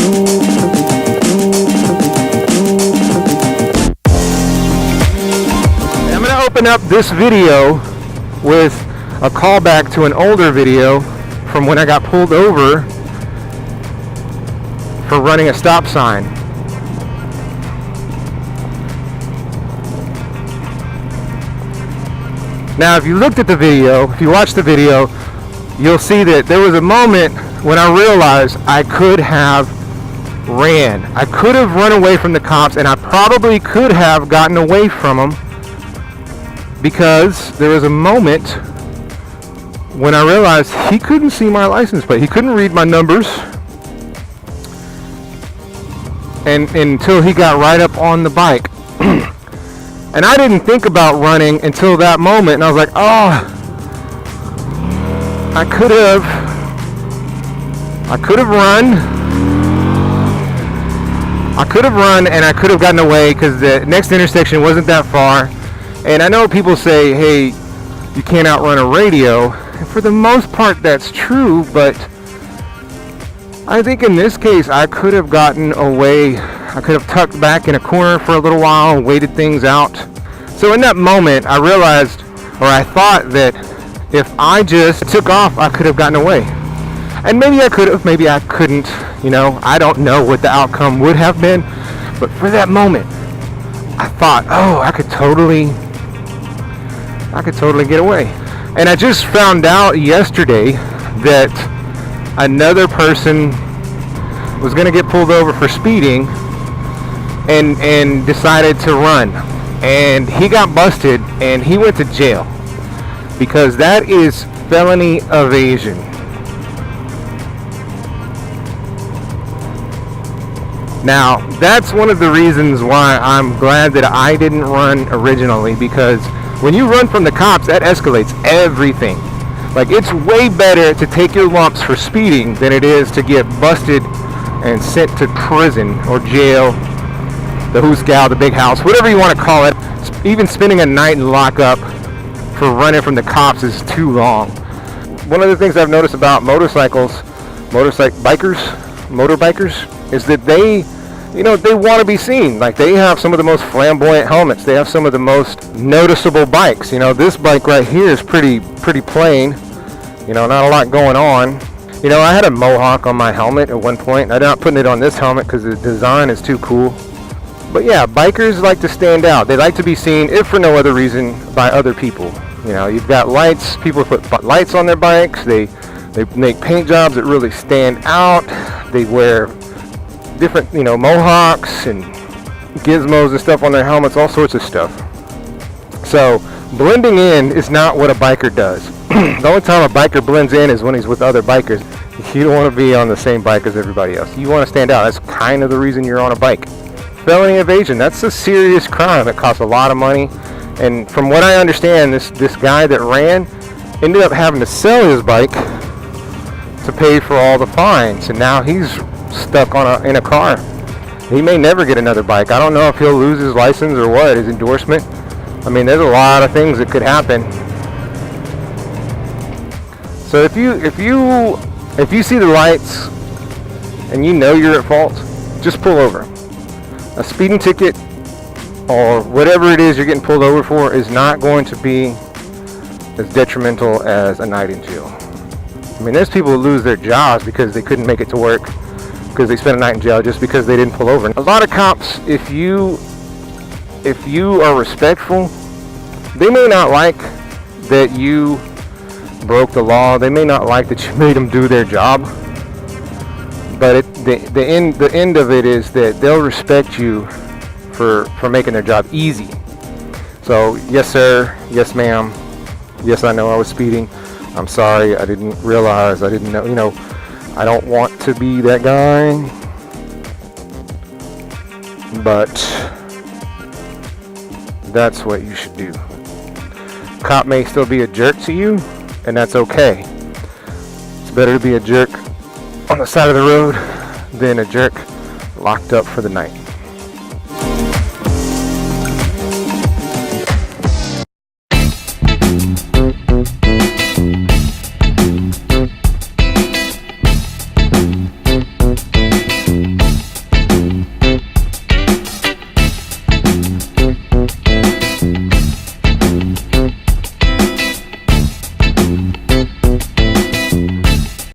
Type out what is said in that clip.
I'm going to open up this video with a callback to an older video from when I got pulled over for running a stop sign. Now, if you looked at the video, if you watched the video, you'll see that there was a moment when I realized I could have ran. I could have run away from the cops, and I probably could have gotten away from them, because there was a moment when I realized he couldn't see my license plate. He couldn't read my numbers, and until he got right up on the bike. And I didn't think about running until that moment, and I was like, oh, I could have run, and I could have gotten away, because the next intersection wasn't that far. And I know people say, hey, you can't outrun a radio. And for the most part, that's true, but I think in this case, I could have gotten away. I could have tucked back in a corner for a little while and waited things out. So in that moment, I realized, or I thought, that if I just took off, I could have gotten away. And maybe I could have, maybe I couldn't, you know, I don't know what the outcome would have been. But for that moment, I thought, oh, I could totally get away. And I just found out yesterday that another person was going to get pulled over for speeding and decided to run. And he got busted, and he went to jail, because that is felony evasion. Now, that's one of the reasons why I'm glad that I didn't run originally, because when you run from the cops, that escalates everything. Like, it's way better to take your lumps for speeding than it is to get busted and sent to prison or jail, the hoosgow, the big house, whatever you want to call it. Even spending a night in lockup for running from the cops is too long. One of the things I've noticed about motorbikers, is that they want to be seen. Like, they have some of the most flamboyant helmets. They have some of the most noticeable bikes. You know, this bike right here is pretty plain. You know, not a lot going on. You know, I had a mohawk on my helmet at one point. I'm not putting it on this helmet because the design is too cool. But yeah, bikers like to stand out. They like to be seen, if for no other reason, by other people. You know, you've got lights. People put lights on their bikes. They make paint jobs that really stand out. They wear different, you know, mohawks and gizmos and stuff on their helmets, all sorts of stuff. So blending in is not what a biker does. The only time a biker blends in is when he's with other bikers. You don't want to be on the same bike as everybody else. You want to stand out. That's kind of the reason you're on a bike. Felony evasion, that's a serious crime. It costs a lot of money. And from what I understand, this guy that ran ended up having to sell his bike to pay for all the fines. And now he's stuck in a car. He may never get another bike. I don't know if he'll lose his license or what, his endorsement. I mean, there's a lot of things that could happen. So if you see the lights and you know you're at fault, just pull over. A speeding ticket or whatever it is you're getting pulled over for is not going to be as detrimental as a night in jail. I mean, there's people who lose their jobs because they couldn't make it to work because they spent a night in jail just because they didn't pull over. A lot of cops, if you are respectful, they may not like that you broke the law. They may not like that you made them do their job. But the end of it is that they'll respect you for making their job easy. So, yes sir, yes ma'am, yes I know I was speeding. I'm sorry, I didn't realize, I didn't know, you know, I don't want to be that guy. But that's what you should do. Cop may still be a jerk to you, and that's okay. It's better to be a jerk on the side of the road than a jerk locked up for the night.